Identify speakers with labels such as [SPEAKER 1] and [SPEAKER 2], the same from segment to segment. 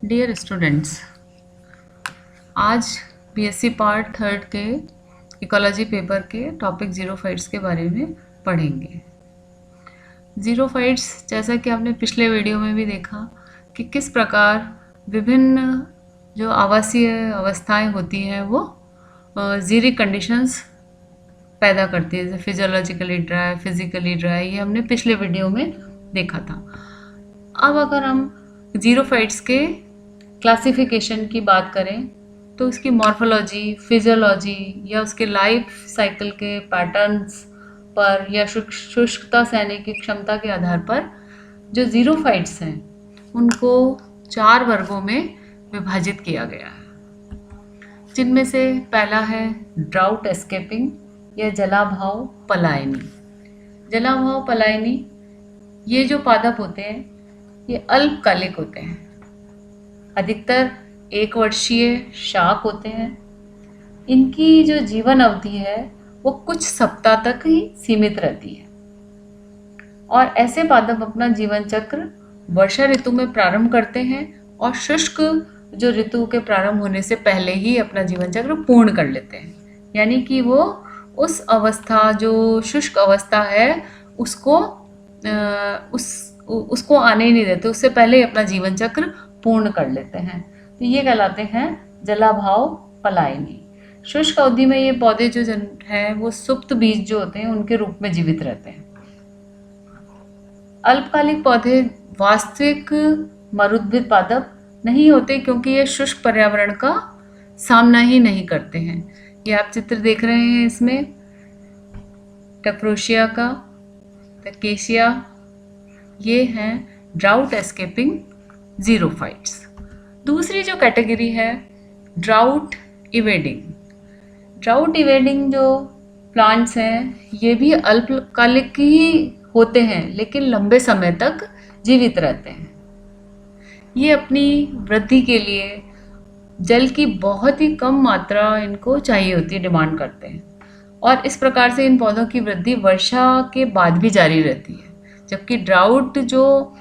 [SPEAKER 1] Dear students, आज BSc part third के ecology paper के टॉपिक ज़ीरोफाइट्स के बारे में पढ़ेंगे। ज़ीरोफाइट्स, जैसा कि आपने पिछले वीडियो में भी देखा कि किस प्रकार विभिन्न जो आवासीय अवस्थाएं होती हैं वो ज़ीरिक कंडीशंस पैदा करती है, जैसे फिजियोलॉजिकली ड्राई, फिजिकली ड्राई। ये हमने पिछले वीडियो में देखा था। अब अगर हम ज़ीरोफाइट्स के क्लासिफिकेशन की बात करें तो उसकी मॉर्फोलॉजी, फिजियोलॉजी या उसके लाइफ साइकिल के पैटर्न्स पर या शुष्कता सहने की क्षमता के आधार पर जो ज़ीरोफाइट्स हैं उनको 4 वर्गों में विभाजित किया गया है, जिनमें से पहला है ड्राउट एस्केपिंग या जलाभाव पलायनी। जलाभाव पलायनी ये जो पादप होते हैं ये अल्पकालिक होते हैं, अधिकतर 1 वर्षीय शाक होते हैं। इनकी जो जीवन अवधि है वो कुछ सप्ताह तक ही सीमित रहती है और ऐसे पादप अपना जीवन चक्र वर्षा ऋतु में प्रारंभ करते हैं और शुष्क जो ऋतु के प्रारंभ होने से पहले ही अपना जीवन चक्र पूर्ण कर लेते हैं। यानी कि वो उस अवस्था, जो शुष्क अवस्था है, उसको आने ही नहीं देते, उससे पहले ही अपना जीवन चक्र पूर्ण कर लेते हैं। तो ये कहलाते हैं जलाभाव पलायनी। शुष्क अवधि में ये पौधे जो हैं वो सुप्त बीज जो होते हैं उनके रूप में जीवित रहते हैं। अल्पकालिक पौधे वास्तविक मरुद्भिद पादप नहीं होते क्योंकि ये शुष्क पर्यावरण का सामना ही नहीं करते हैं। ये आप चित्र देख रहे हैं, इसमें टफ्रोशिया का, तकेशिया, ये हैं ड्राउट एस्केपिंग ज़ीरोफाइट्स। दूसरी जो कैटेगरी है ड्राउट इवेडिंग। ड्राउट इवेडिंग जो प्लांट्स हैं ये भी अल्पकालिक ही होते हैं लेकिन लंबे समय तक जीवित रहते हैं। ये अपनी वृद्धि के लिए जल की बहुत ही कम मात्रा इनको चाहिए होती है, डिमांड करते हैं, और इस प्रकार से इन पौधों की वृद्धि वर्षा के बाद भी जारी रहती है। जबकि ड्राउट जो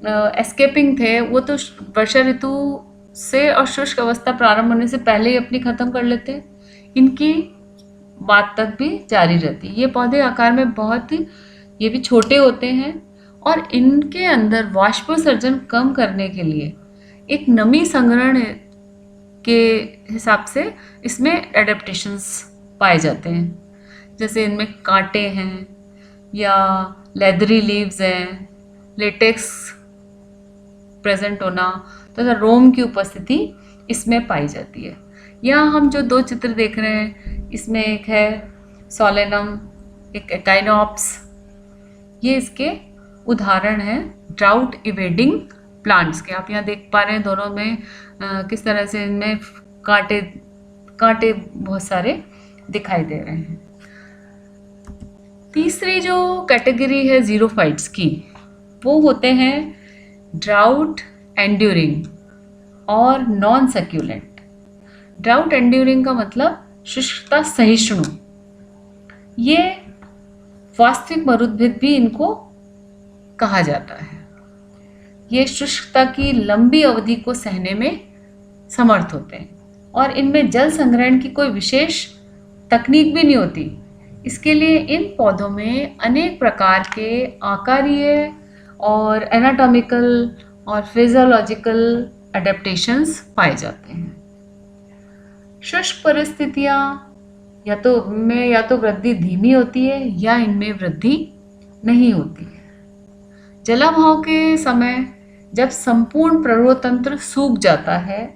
[SPEAKER 1] एस्केपिंग थे वो तो वर्षा ऋतु से और शुष्क अवस्था प्रारंभ होने से पहले ही अपनी ख़त्म कर लेते हैं, इनकी बाद तक भी जारी रहती है। ये पौधे आकार में बहुत ही, ये भी छोटे होते हैं और इनके अंदर वाष्पोत्सर्जन कम करने के लिए एक नमी संग्रहण के हिसाब से इसमें एडेप्टेशंस पाए जाते हैं। जैसे इनमें कांटे हैं या लेदरी लीव्स हैं, लेटेक्स प्रेजेंट होना तथा रोम की उपस्थिति इसमें पाई जाती है। यहाँ हम जो 2 चित्र देख रहे हैं, इसमें एक है सोलेनम, एक एकाइनोप्स। ये इसके उदाहरण हैं ड्राउट इवेडिंग प्लांट्स के। आप यहाँ देख पा रहे हैं दोनों में किस तरह से इनमें कांटे बहुत सारे दिखाई दे रहे हैं। तीसरी जो कैटेगरी है ज़ीरोफाइट्स की वो होते हैं ड्राउट एंड्यूरिंग और नॉन सक्यूलेंट। ड्राउट एंड्यूरिंग का मतलब शुष्कता सहिष्णु। ये वास्तविक मरुद्भिद भी इनको कहा जाता है। ये शुष्कता की लंबी अवधि को सहने में समर्थ होते हैं और इनमें जल संग्रहण की कोई विशेष तकनीक भी नहीं होती। इसके लिए इन पौधों में अनेक प्रकार के आकारीय और एनाटॉमिकल और फिजियोलॉजिकल एडेप्टेशंस पाए जाते हैं। शुष्क परिस्थितियाँ या तो वृद्धि धीमी होती है या इनमें वृद्धि नहीं होती है। जलाभाव के समय जब संपूर्ण प्ररोतंत्र सूख जाता है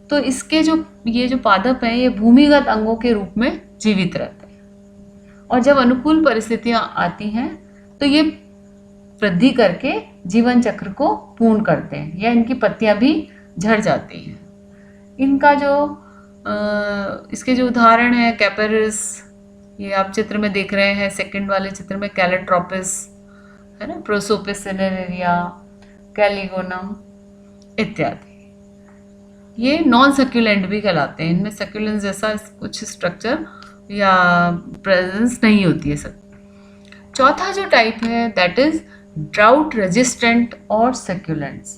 [SPEAKER 1] तो इसके ये जो पादप हैं ये भूमिगत अंगों के रूप में जीवित रहते हैं और जब अनुकूल परिस्थितियां आती हैं तो ये वृद्धि करके जीवन चक्र को पूर्ण करते हैं या इनकी पत्तियां भी झड़ जाती हैं। इनका इसके जो उदाहरण है कैपेरिस, ये आप चित्र में देख रहे हैं, सेकंड वाले चित्र में कैलेट्रोपिस है ना, प्रोसोपिस सिनेरेरिया, कैलिगोनम इत्यादि। ये नॉन सक्यूलेंट भी कहलाते हैं। इनमें सक्यूलेंट जैसा कुछ स्ट्रक्चर या प्रेजेंस नहीं होती है सब। चौथा जो टाइप है दैट इज ड्राउट रेजिस्टेंट और सक्यूलेंट्स।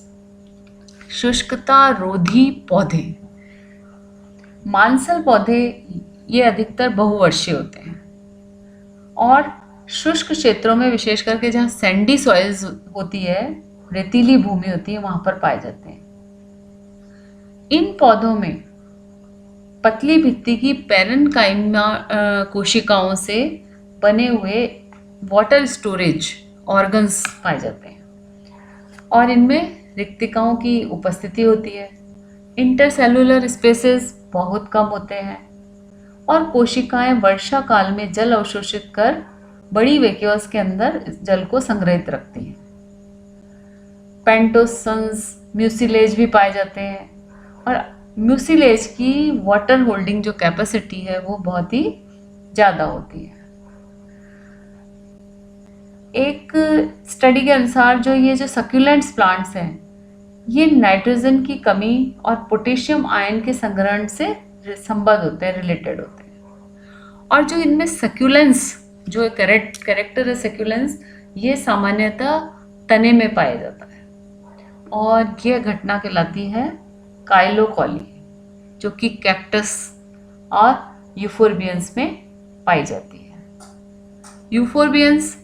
[SPEAKER 1] शुष्कता रोधी पौधे। मांसल पौधे ये अधिकतर बहुवर्षीय होते हैं और शुष्क क्षेत्रों में, विशेष करके जहाँ सैंडी सॉइल्स होती है, रेतीली भूमि होती है, वहां पर पाए जाते हैं। इन पौधों में पतली भित्ति की पैरेन्काइमा कोशिकाओं से बने हुए वाटर स्टोरेज ऑर्गन्स पाए जाते हैं और इनमें रिक्तिकाओं की उपस्थिति होती है। इंटरसेलुलर स्पेसेस बहुत कम होते हैं और कोशिकाएं वर्षा काल में जल अवशोषित कर बड़ी वैक्यूल्स के अंदर इस जल को संग्रहित रखती हैं। पेंटोसन्स म्यूसिलेज भी पाए जाते हैं और म्यूसिलेज की वाटर होल्डिंग जो कैपेसिटी है वो बहुत ही ज़्यादा होती है। एक स्टडी के अनुसार जो सक्यूलेंट्स प्लांट्स हैं, ये नाइट्रोजन की कमी और पोटेशियम आयन के संग्रहण से संबद्ध होते हैं, रिलेटेड होते हैं। और जो इनमें सक्यूलेंस, जो कैरेक्टर है सक्यूलेंस, ये सामान्यतः तने में पाया जाता है और यह घटना कहलाती है काइलोकॉली, जो कि कैक्टस और यूफोर्बियंस में पाई जाती है। यूफोर्बियंस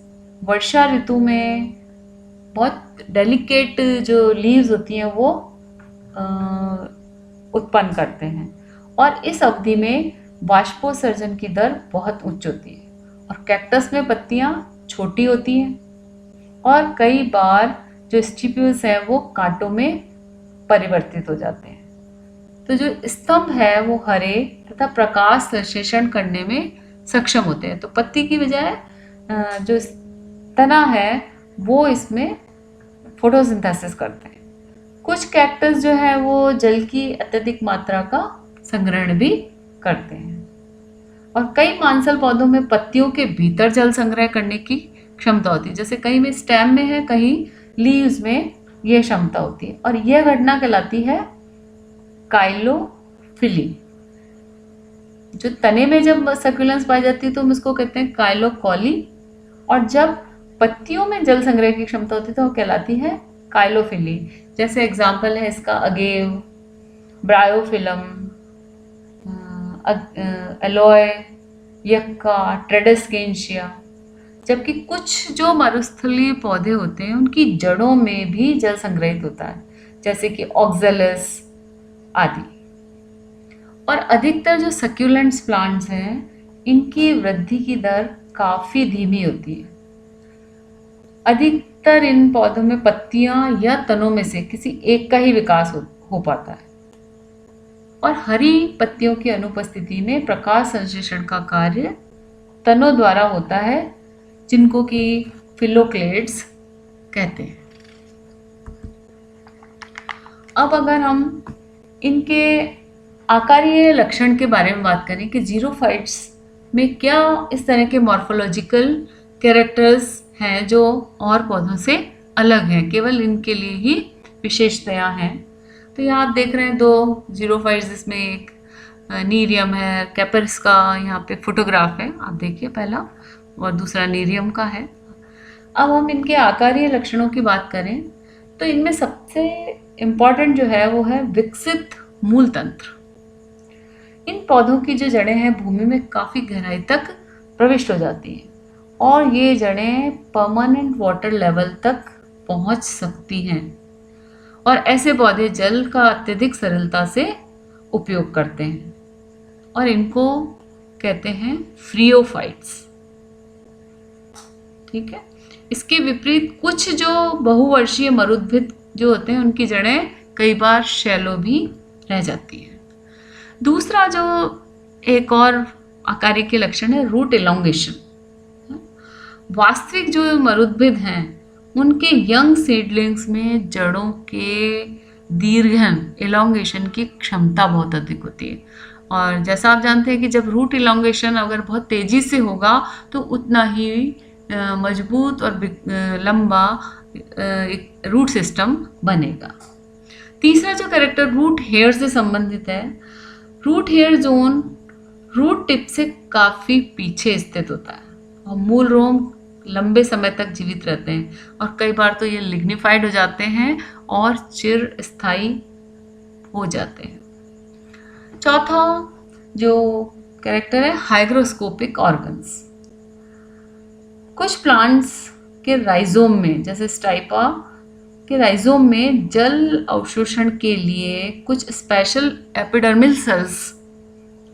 [SPEAKER 1] वर्षा ऋतु में बहुत डेलिकेट जो लीव्स होती हैं वो उत्पन्न करते हैं और इस अवधि में बाष्पोत्सर्जन की दर बहुत उच्च होती है और कैक्टस में पत्तियां छोटी होती हैं और कई बार जो स्टिप्यूल्स हैं वो कांटों में परिवर्तित हो जाते हैं। तो जो स्तंभ है वो हरे तथा प्रकाश संश्लेषण करने में सक्षम होते हैं। तो पत्ती की बजाय जो तना है वो इसमें फोटोसिंथेसिस करते हैं। कुछ कैक्टस जो है वो जल की अत्यधिक मात्रा का संग्रहण भी करते हैं और कई मांसल पौधों में पत्तियों के भीतर जल संग्रह करने की क्षमता होती है। जैसे कहीं में स्टेम में है, कहीं लीव्स में यह क्षमता होती है और यह घटना कहलाती है काइलोफिली। जो तने में जब सक्यूलेंस पाई जाती है तो हम इसको कहते हैं काइलोकॉली और जब पत्तियों में जल संग्रह की क्षमता होती है तो वो कहलाती है काइलोफिली। जैसे एग्जाम्पल है इसका अगेव, ब्रायोफिलम, एलोय, यक्का, ट्रेडेस्केंशिया। जबकि कुछ जो मरुस्थलीय पौधे होते हैं उनकी जड़ों में भी जल संग्रहित होता है, जैसे कि ऑक्जेलिस आदि। और अधिकतर जो सक्यूलेंट्स प्लांट्स हैं इनकी वृद्धि की दर काफ़ी धीमी होती है। अधिकतर इन पौधों में पत्तियां या तनों में से किसी एक का ही विकास हो पाता है और हरी पत्तियों की अनुपस्थिति में प्रकाश संश्लेषण का कार्य तनों द्वारा होता है, जिनको कि फिलोक्लेड्स कहते हैं। अब अगर हम इनके आकारीय लक्षण के बारे में बात करें कि जीरोफाइट्स में क्या इस तरह के मॉर्फोलॉजिकल कैरेक्टर्स हैं जो और पौधों से अलग हैं, केवल इनके लिए ही विशेषताएं हैं। तो यहाँ आप देख रहे हैं दो जीरोफाइट्स, जिसमें एक नीरियम है, कैपर्स का यहाँ पे फोटोग्राफ है, आप देखिए पहला, और दूसरा नीरियम का है। अब हम इनके आकारीय लक्षणों की बात करें तो इनमें सबसे इम्पॉर्टेंट जो है वो है विकसित मूल तंत्र। इन पौधों की जो जड़ें हैं भूमि में काफ़ी गहराई तक प्रविष्ट हो जाती हैं और ये जड़ें परमानेंट वाटर लेवल तक पहुंच सकती हैं और ऐसे पौधे जल का अत्यधिक सरलता से उपयोग करते हैं और इनको कहते हैं फ्रियोफाइट्स। ठीक है। इसके विपरीत कुछ जो बहुवर्षीय मरुद्भिद जो होते हैं उनकी जड़ें कई बार शैलो भी रह जाती हैं। दूसरा जो एक और आकारिक के लक्षण है रूट इलोंगेशन। वास्तविक जो मरुद्भिद हैं उनके यंग सीडलिंग्स में जड़ों के दीर्घन इलोंगेशन की क्षमता बहुत अधिक होती है और जैसा आप जानते हैं कि जब रूट इलोंगेशन अगर बहुत तेज़ी से होगा तो उतना ही मजबूत और लंबा एक रूट सिस्टम बनेगा। तीसरा जो कैरेक्टर रूट हेयर से संबंधित है, root hair zone root tip से काफ़ी पीछे स्थित होता है और मूल रोम लंबे समय तक जीवित रहते हैं और कई बार तो ये लिग्निफाइड हो जाते हैं और चिर स्थायी हो जाते हैं। चौथा जो कैरेक्टर है हाइग्रोस्कोपिक ऑर्गन्स। कुछ प्लांट्स के राइजोम में, जैसे स्टाइपा के राइजोम में जल अवशोषण के लिए कुछ स्पेशल एपिडर्मल सेल्स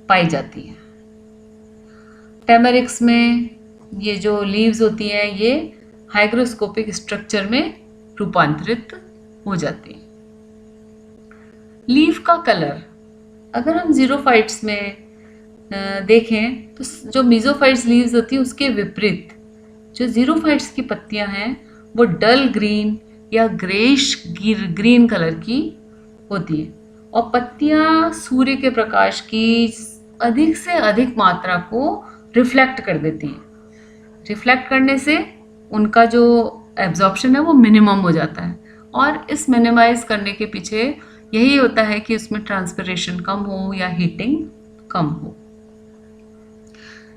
[SPEAKER 1] पाई जाती हैं। टैमरिक्स में ये जो लीव्स होती हैं ये हाइग्रोस्कोपिक स्ट्रक्चर में रूपांतरित हो जाती हैं। लीफ का कलर, अगर हम ज़ीरोफाइट्स में देखें तो जो मीजोफाइट्स लीव्स होती है उसके विपरीत जो ज़ीरोफाइट्स की पत्तियां हैं वो डल ग्रीन या ग्रेइश ग्रीन कलर की होती है और पत्तियां सूर्य के प्रकाश की अधिक से अधिक मात्रा को रिफ्लेक्ट कर देती हैं। रिफ्लेक्ट करने से उनका जो एब्जॉर्प्शन है वो मिनिमम हो जाता है और इस मिनिमाइज करने के पीछे यही होता है कि उसमें ट्रांसपिरेशन कम हो या हीटिंग कम हो।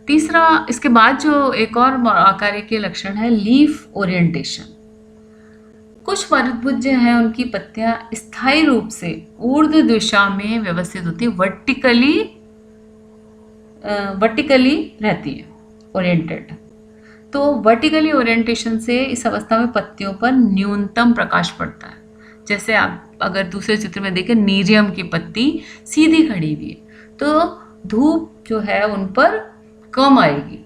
[SPEAKER 1] तीसरा, इसके बाद जो एक और आकारिकी लक्षण है लीफ ओरिएंटेशन। कुछ मरुद्भुज जो हैं उनकी पत्तियां स्थायी रूप से ऊर्ध्व दिशा में व्यवस्थित होती है, वर्टिकली रहती है ओरिएंटेड। तो वर्टिकली ओरिएंटेशन से इस अवस्था में पत्तियों पर न्यूनतम प्रकाश पड़ता है। जैसे आप अगर दूसरे चित्र में देखें, नीरियम की पत्ती सीधी खड़ी हुई है तो धूप जो है उन पर कम आएगी।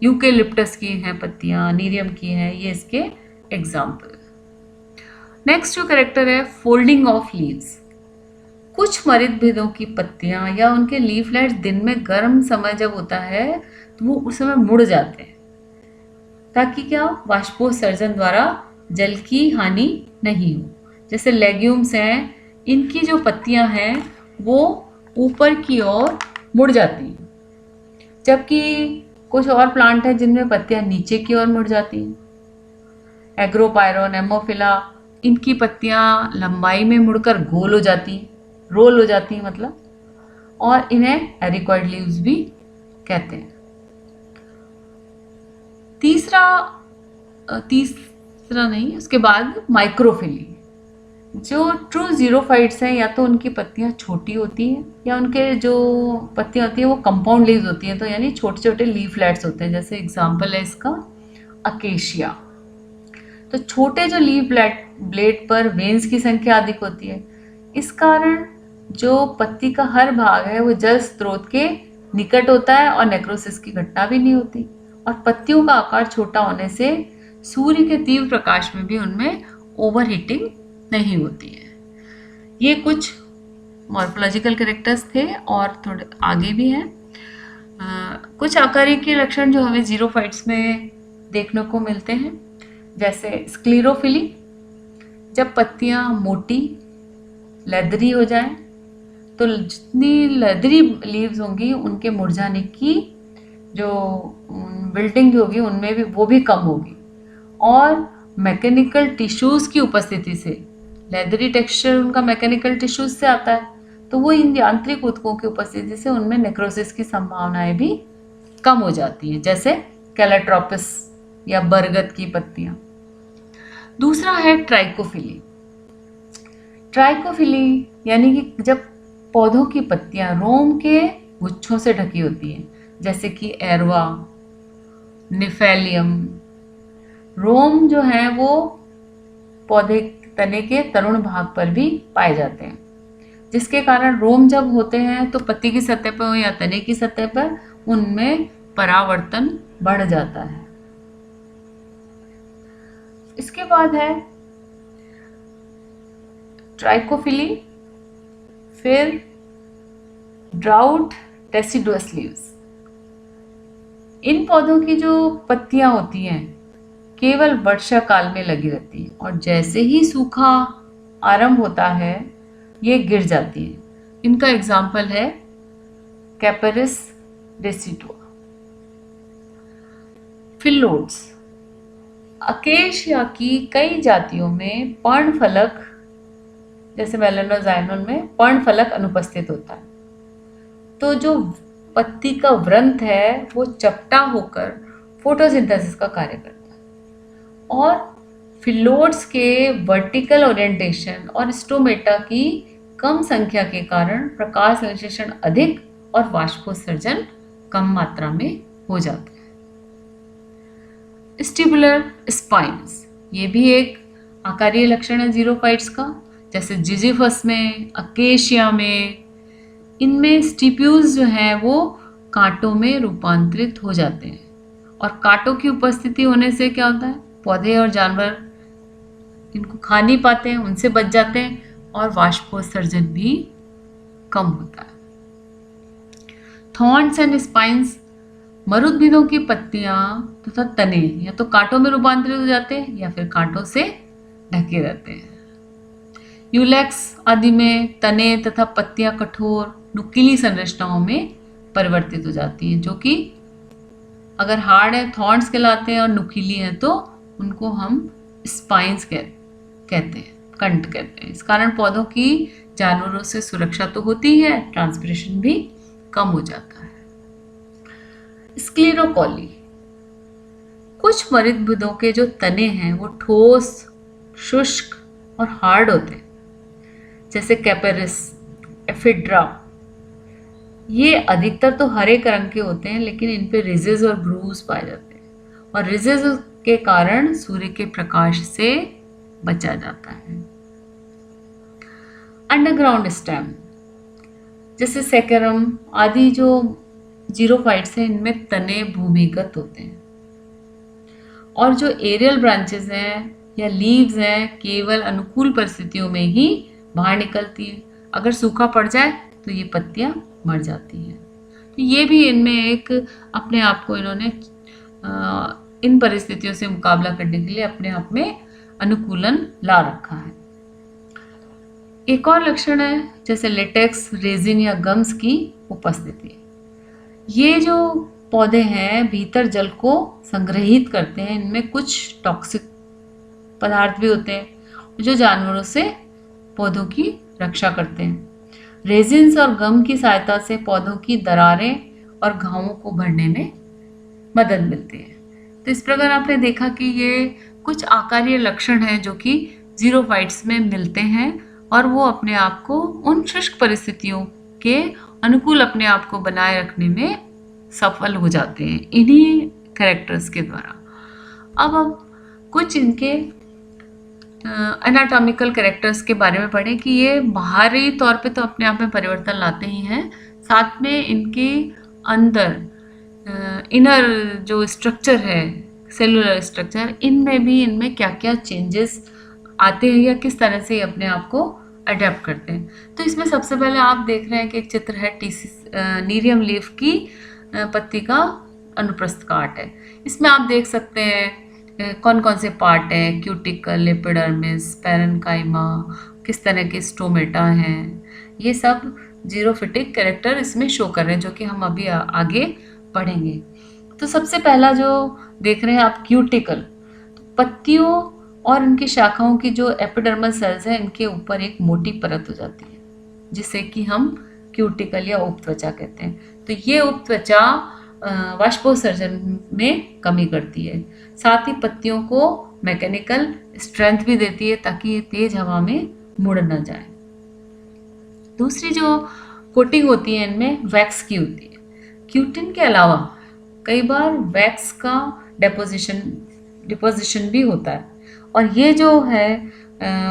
[SPEAKER 1] यूकेलिप्टस की हैं पत्तियां, नीरियम की हैं, ये इसके एग्जाम्पल। नेक्स्ट जो कैरेक्टर है फोल्डिंग ऑफ लीव्स। कुछ मरुद्भिदों की पत्तियां या उनके लीफलेट्स दिन में गर्म समय जब होता है तो वो उस समय मुड़ जाते हैं ताकि क्या वाष्पोत्सर्जन द्वारा जल की हानि नहीं हो। जैसे लेग्यूम्स हैं, इनकी जो पत्तियां हैं वो ऊपर की ओर मुड़ जाती हैं, जबकि कुछ और प्लांट हैं जिनमें पत्तियां नीचे की ओर मुड़ जाती हैं। एग्रोपायरोन, एमोफिला, इनकी पत्तियां लंबाई में मुड़कर गोल हो जाती हैं, रोल हो जाती हैं मतलब, और इन्हें एरिकॉइड लीव्स भी कहते हैं। तीसरा नहीं, उसके बाद माइक्रोफिली। जो ट्रू ज़ीरोफाइट्स हैं या तो उनकी पत्तियां छोटी होती हैं या उनके जो पत्तियां होती हैं वो कंपाउंड लीव्स होती हैं, तो यानी छोटे छोटे लीफलेट्स होते हैं। जैसे एग्जांपल है इसका अकेशिया। तो छोटे जो लीफ ब्लेड पर वेन्स की संख्या अधिक होती है, इस कारण जो पत्ती का हर भाग है वो जल स्रोत के निकट होता है और नेक्रोसिस की घटना भी नहीं होती। और पत्तियों का आकार छोटा होने से सूर्य के तीव्र प्रकाश में भी उनमें ओवरहीटिंग नहीं होती है। ये कुछ मॉर्फोलॉजिकल कैरेक्टर्स थे और थोड़े आगे भी हैं। कुछ आकारिकी लक्षण जो हमें ज़ीरोफाइट्स में देखने को मिलते हैं, जैसे स्क्लेरोफिली। जब पत्तियां मोटी लेदरी हो जाएं तो जितनी लेदरी लीव्स होंगी उनके मुरझाने की जो विल्टिंग जो होगी उनमें भी वो भी कम होगी। और मैकेनिकल टिश्यूज़ की उपस्थिति से, लेदरी टेक्सचर उनका मैकेनिकल टिश्यूज से आता है, तो वो इन यांत्रिक ऊतकों की उपस्थिति से उनमें नेक्रोसिस की संभावनाएं भी कम हो जाती हैं, जैसे कैलेट्रोपिस या बरगद की पत्तियां। दूसरा है ट्राइकोफिली। ट्राइकोफिली यानी कि जब पौधों की पत्तियां रोम के गुच्छों से ढकी होती हैं, जैसे कि एरवा, निफेलियम। रोम जो है वो पौधे तने के तरुण भाग पर भी पाए जाते हैं, जिसके कारण रोम जब होते हैं तो पत्ती की सतह पर या तने की सतह पर उनमें परावर्तन बढ़ जाता है। इसके बाद है ट्राइकोफिली, फिर ड्राउट डेसिडुअस लीव्स। इन पौधों की जो पत्तियां होती हैं केवल वर्षा काल में लगी रहती हैं और जैसे ही सूखा आरंभ होता है ये गिर जाती हैं। इनका एग्जाम्पल है कैपरिस डेसिडुआ। फिलोड्स। अकेशिया की कई जातियों में पर्णफलक, जैसे मेलानोजाइनोन में पर्णफलक अनुपस्थित होता है, तो जो पत्ती का व्रंत है वो चपटा होकर फोटोसिंथेसिस का कार्य करता है। और फिलोड्स के वर्टिकल ओरिएंटेशन और स्टोमेटा की कम संख्या के कारण प्रकाश संश्लेषण अधिक और वाष्पोत्सर्जन कम मात्रा में हो जाता है। स्टिबुलर स्पाइन्स, ये भी एक आकारीय लक्षण है जीरोफाइट्स का। जैसे जिजीफस में, अकेशिया में, इनमें स्टिप्यूल्स जो हैं वो कांटों में रूपांतरित हो जाते हैं। और कांटों की उपस्थिति होने से क्या होता है, पौधे और जानवर इनको खा नहीं पाते हैं, उनसे बच जाते हैं और वाष्पोत्सर्जन भी कम होता है। थॉर्न्स एंड स्पाइन्स, मरुद्भिदों की पत्तियां तथा तने या तो कांटों में रूपांतरित हो जाते हैं या फिर कांटों से ढके रहते हैं। यूलेक्स आदि में तने तथा पत्तियां कठोर नुकीली संरचनाओं में परिवर्तित हो जाती हैं, जो कि अगर हार्ड है थॉर्न्स कहलाते हैं और नुकीली है तो उनको हम स्पाइन्स कहते हैं, कंट कहते हैं। इस कारण पौधों की जानवरों से सुरक्षा तो होती है, ट्रांसपिरेशन भी कम हो जाता है। स्क्लेरोकोली, कुछ मरुद्भिदों के जो तने हैं वो ठोस, शुष्क और हार्ड होते हैं, जैसे कैपेरिस, एफिड्रा। ये अधिकतर तो हरे रंग के होते हैं, लेकिन इन पे रिजेस और ब्रूज पाए जाते हैं और रिजेस के कारण सूर्य के प्रकाश से बचा जाता है। अंडरग्राउंड स्टेम, जैसे सेकेरम आदि जो जीरोफाइट्स हैं, इनमें तने भूमिगत होते हैं और जो एरियल ब्रांचेस हैं या लीव्स हैं केवल अनुकूल परिस्थितियों में ही बाहर निकलती है। अगर सूखा पड़ जाए तो ये पत्तियां मर जाती हैं। तो ये भी इनमें एक अपने आप को इन्होंने इन परिस्थितियों से मुकाबला करने के लिए अपने आप में अनुकूलन ला रखा है। एक और लक्षण है जैसे लेटेक्स, रेजिन या गम्स की उपस्थिति। ये जो पौधे हैं भीतर जल को संग्रहित करते हैं, इनमें कुछ टॉक्सिक पदार्थ भी होते हैं जो जानवरों से पौधों की रक्षा करते हैं। रेजिन्स और गम की सहायता से पौधों की दरारें और घावों को भरने में मदद मिलती है। तो इस प्रकार आपने देखा कि ये कुछ आकारीय लक्षण हैं जो कि जीरोफाइट्स में मिलते हैं और वो अपने आप को उन शुष्क परिस्थितियों के अनुकूल अपने आप को बनाए रखने में सफल हो जाते हैं इन्हीं कैरेक्टर्स के द्वारा। अब कुछ इनके एनाटॉमिकल कैरेक्टर्स के बारे में पढ़ें कि ये बाहरी तौर पे तो अपने आप में परिवर्तन लाते ही हैं, साथ में इनके अंदर इनर जो स्ट्रक्चर है, सेलुलर स्ट्रक्चर, इनमें क्या क्या चेंजेस आते हैं या किस तरह से अपने आप को अडेप्ट करते हैं। तो इसमें सबसे पहले आप देख रहे हैं कि एक चित्र है नीरियम लीफ की पत्ती का अनुप्रस्थ काट है। इसमें आप देख सकते हैं कौन कौन से पार्ट हैं, क्यूटिकल, एपिडर्मिस, पैरेन्काइमा, किस तरह के स्टोमेटा हैं, ये सब जीरोफिटिक कैरेक्टर इसमें शो कर रहे हैं जो कि हम अभी आगे पढ़ेंगे। तो सबसे पहला जो देख रहे हैं आप क्यूटिकल, पत्तियों और इनकी शाखाओं की जो एपिडर्मल सेल्स हैं इनके ऊपर एक मोटी परत हो जाती है जिसे कि हम क्यूटिकल या उपत्वचा कहते हैं। तो ये उपत्वचा वाष्पोत्सर्जन में कमी करती है, साथ ही पत्तियों को मैकेनिकल स्ट्रेंथ भी देती है ताकि ये तेज हवा में मुड़ न जाए। दूसरी जो कोटिंग होती है इनमें वैक्स की होती है। क्यूटिन के अलावा कई बार वैक्स का डिपोजिशन भी होता है और ये जो है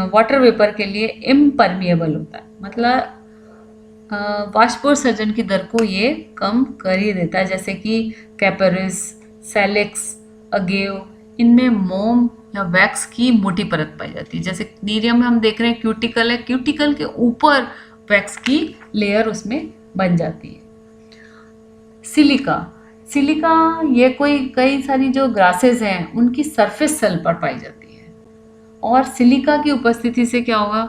[SPEAKER 1] वाटर वेपर के लिए इम्परमिएबल होता है, मतलब वाष्पोत्सर्जन की दर को ये कम कर ही देता है। जैसे कि कैपेरिस, सैलेक्स, अगेव, इनमें मोम या वैक्स की मोटी परत पाई जाती है। जैसे नीरियम में हम देख रहे हैं क्यूटिकल है, क्यूटिकल के ऊपर वैक्स की लेयर उसमें बन जाती है। सिलिका ये कई सारी जो ग्रासेस हैं उनकी सरफेस सेल पर पाई जाती है और सिलिका की उपस्थिति से क्या होगा,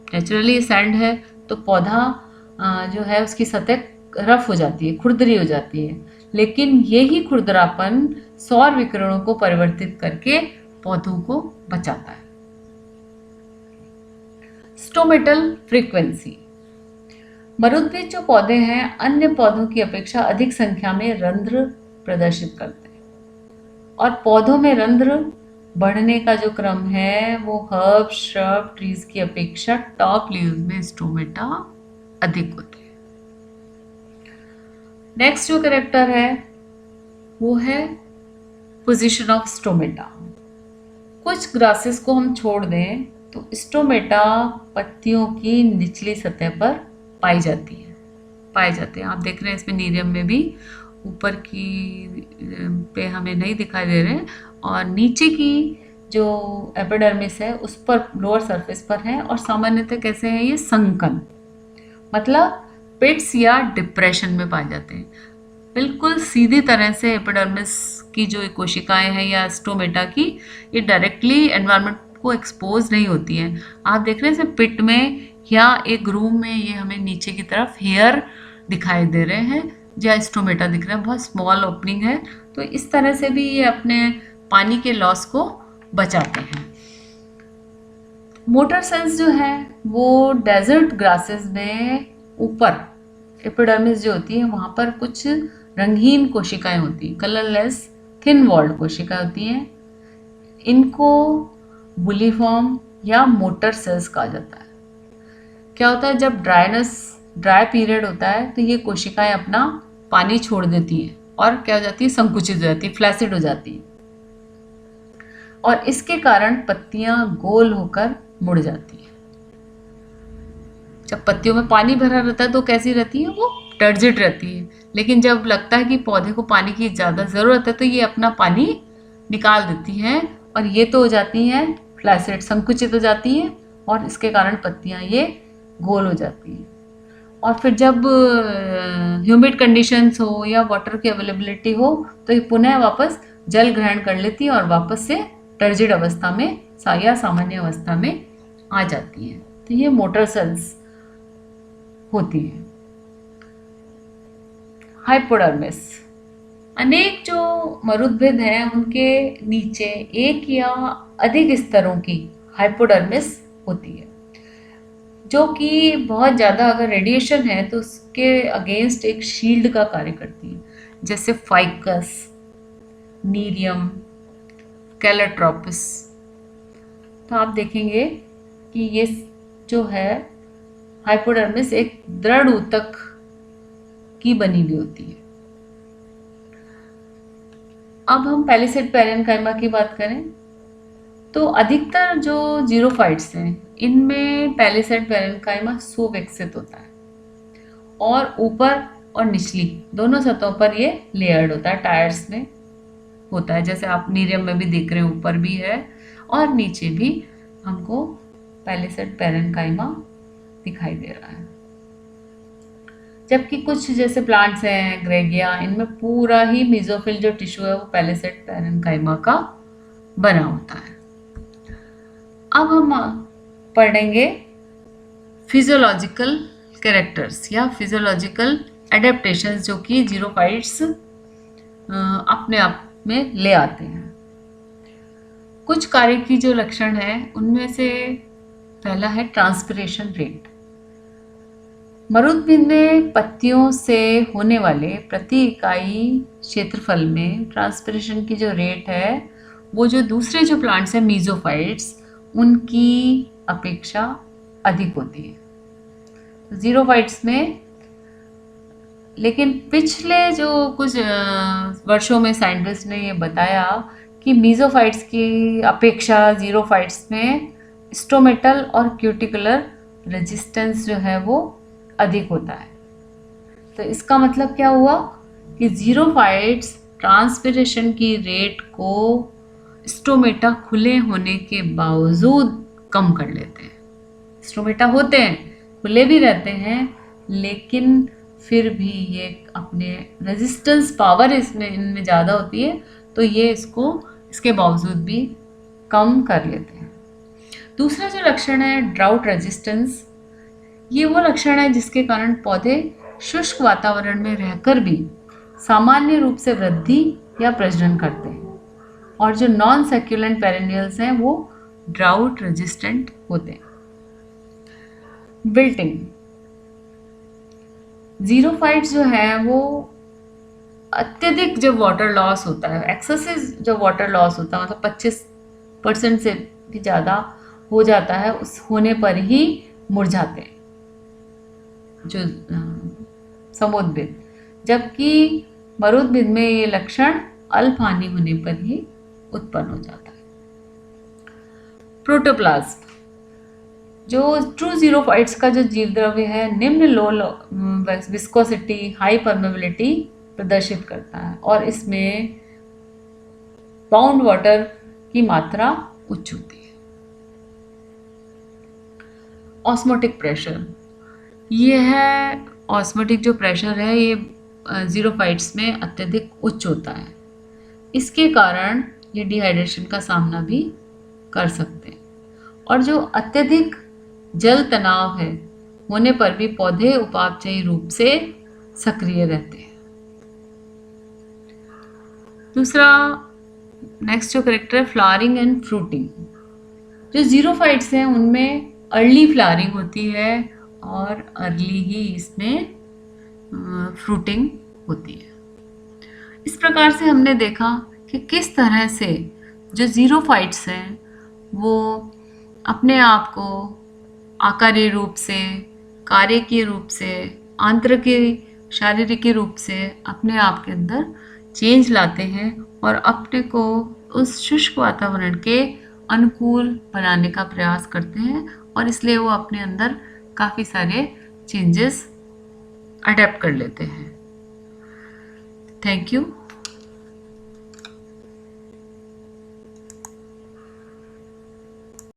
[SPEAKER 1] नेचुरली सैंड है तो पौधा जो है उसकी सतह रफ हो जाती है, खुरदरी हो जाती है, लेकिन यही खुरदरापन सौर विकिरणों को परिवर्तित करके पौधों को बचाता है। स्टोमेटल फ्रीक्वेंसी, मरुद्भिद जो पौधे हैं अन्य पौधों की अपेक्षा अधिक संख्या में रंध्र प्रदर्शित करते हैं और पौधों में रंध्र बढ़ने का जो क्रम है वो हर्ब श्रब ट्रीज की अपेक्षा टॉप लीव्स में स्टोमेटा अधिक होते हैं। नेक्स्ट जो कैरेक्टर है वो है पोजीशन ऑफ स्टोमेटा। कुछ ग्रासेस को हम छोड़ दें तो स्टोमेटा पत्तियों की निचली सतह पर पाए जाते हैं। आप देख रहे हैं इसमें नीरियम में भी ऊपर की पे हमें नहीं दिखाई दे रहे हैं, और नीचे की जो एपिडर्मिस है उस पर लोअर सरफेस पर है, और सामान्यतः कैसे हैं ये संकन, मतलब पिट्स या डिप्रेशन में पाए जाते हैं। बिल्कुल सीधी तरह से एपिडर्मिस की जो कोशिकाएं हैं या स्टोमेटा की, ये डायरेक्टली एनवायरनमेंट को एक्सपोज नहीं होती हैं। आप देख रहे हैं पिट में या एक रूम में ये हमें नीचे की तरफ हेयर दिखाई दे रहे हैं या स्टोमेटा दिख रहा है, बहुत स्मॉल ओपनिंग है। तो इस तरह से भी ये अपने पानी के लॉस को बचाते हैं। मोटर सेल्स जो है वो डेजर्ट ग्रासेस में ऊपर एपिडर्मिस जो होती है वहाँ पर कुछ रंगीन कोशिकाएं होती हैं, कलरलेस थिन वॉल्ड कोशिकाएं होती हैं। इनको बुलीफॉर्म या मोटर सेल्स कहा जाता है। क्या होता है जब ड्राई पीरियड होता है तो ये कोशिकाएं अपना पानी छोड़ देती हैं और क्या हो जाती है, संकुचित हो जाती है, फ्लैसिड हो जाती है, और इसके कारण पत्तियां गोल होकर मुड़ जाती हैं। जब पत्तियों में पानी भरा रहता है तो कैसी रहती है, वो टर्जिड रहती है, लेकिन जब लगता है कि पौधे को पानी की ज़्यादा ज़रूरत है तो ये अपना पानी निकाल देती हैं और ये तो हो जाती हैं फ्लैसिड, संकुचित हो जाती हैं, और इसके कारण पत्तियां ये गोल हो जाती हैं। और फिर जब ह्यूमिड कंडीशंस हो या वाटर की अवेलेबिलिटी हो तो ये पुनः वापस जल ग्रहण कर लेती है और वापस से टर्जिड अवस्था में या सामान्य अवस्था में आ जाती हैं। तो ये मोटर सेल्स होती हैं। हाइपोडर्मिस, अनेक जो मरुद्भिद हैं उनके नीचे एक या अधिक स्तरों की हाइपोडर्मिस होती है, जो कि बहुत ज़्यादा अगर रेडिएशन है तो उसके अगेंस्ट एक शील्ड का कार्य करती है, जैसे फाइकस, नीरियम, कैलोट्रोपिस। तो आप देखेंगे कि ये जो है हाइपोडर्मिस एक दृढ़ ऊतक की बनी हुई होती है। अब हम पैलिसेड पैरेन्काइमा की बात करें तो अधिकतर जो जीरोफाइट्स हैं इनमें पैलिसेड पैरेन्काइमा सुविकसित होता है और ऊपर और निचली दोनों सतहों पर ये लेयर्ड होता है, टायर्स में होता है, जैसे आप नीरियम में भी देख रहे हैं, ऊपर भी है और नीचे भी हमको पैलिसेड पैरेन्काइमा दिखाई दे रहा है। जबकि कुछ जैसे प्लांट्स हैं ग्रेगिया, इनमें पूरा ही मेसोफिल जो टिश्यू है वो पैलिसेड पैरेन्काइमा का बना होता है। अब हम पढ़ेंगे फिजियोलॉजिकल कैरेक्टर्स या फिजियोलॉजिकल एडेप्टेशंस जो कि जीरोफाइट्स अपने आप में ले आते हैं। कुछ कार्य की जो लक्षण है उनमें से पहला है ट्रांसपिरेशन रेट। मरुद्भिद में पत्तियों से होने वाले प्रति इकाई क्षेत्रफल में ट्रांसपिरेशन की जो रेट है वो जो दूसरे जो प्लांट्स हैं मीजोफाइट्स उनकी अपेक्षा अधिक होती है जीरोफाइट्स में। लेकिन पिछले जो कुछ वर्षों में साइंटिस्ट ने ये बताया कि मीजोफाइट्स की अपेक्षा जीरोफाइट्स में स्टोमेटल और क्यूटिकुलर रेजिस्टेंस जो है वो अधिक होता है। तो इसका मतलब क्या हुआ कि जीरोफाइट्स ट्रांसपिरेशन की रेट को स्टोमेटा खुले होने के बावजूद कम कर लेते हैं। स्टोमेटा होते हैं, खुले भी रहते हैं, लेकिन फिर भी ये अपने रेजिस्टेंस पावर इनमें ज़्यादा होती है, तो ये इसके बावजूद भी कम कर लेते हैं। दूसरा जो लक्षण है ड्राउट रेजिस्टेंस, ये वो लक्षण है जिसके कारण पौधे शुष्क वातावरण में रहकर भी सामान्य रूप से वृद्धि या प्रजनन करते हैं, और जो नॉन सैक्युलेंट पेरेनियल्स हैं वो ड्राउट रेजिस्टेंट होते हैं। विल्टिंग, जीरोफाइट्स जो है वो अत्यधिक जब वाटर लॉस होता है, एक्सेसिव जब वाटर लॉस होता है, मतलब 50% से भी ज़्यादा हो जाता है, उस होने पर ही मुरझाते हैं जो समुद्भिद, जबकि मरुद्भिद में ये लक्षण अल्प हानि होने पर ही उत्पन्न हो जाता है। प्रोटोप्लाज्म, जो ट्रू ज़ीरोफाइट्स का जो जीव द्रव्य है, निम्न लो विस्कोसिटी, हाई परमेबिलिटी प्रदर्शित करता है और इसमें बाउंड वाटर की मात्रा उच्च होती है। ऑस्मोटिक प्रेशर, ये है ऑस्मोटिक जो प्रेशर है ये ज़ीरोफाइट्स में अत्यधिक उच्च होता है। इसके कारण ये डिहाइड्रेशन का सामना भी कर सकते हैं और जो अत्यधिक जल तनाव है होने पर भी पौधे उपापचयी रूप से सक्रिय रहते हैं। दूसरा नेक्स्ट जो करेक्टर है फ्लावरिंग एंड फ्रूटिंग। जो ज़ीरोफाइट्स हैं उनमें अर्ली फ्लावरिंग होती है और अर्ली ही इसमें फ्रूटिंग होती है। इस प्रकार से हमने देखा कि किस तरह से जो ज़ीरोफाइट्स हैं वो अपने आप को आकारीय रूप से, कार्यकीय रूप से, आंतरिक शारीरिक रूप से अपने आप के अंदर चेंज लाते हैं और अपने को उस शुष्क वातावरण के अनुकूल बनाने का प्रयास करते हैं और इसलिए वो अपने अंदर काफ़ी सारे चेंजेस अडेप्ट कर लेते हैं। Thank you.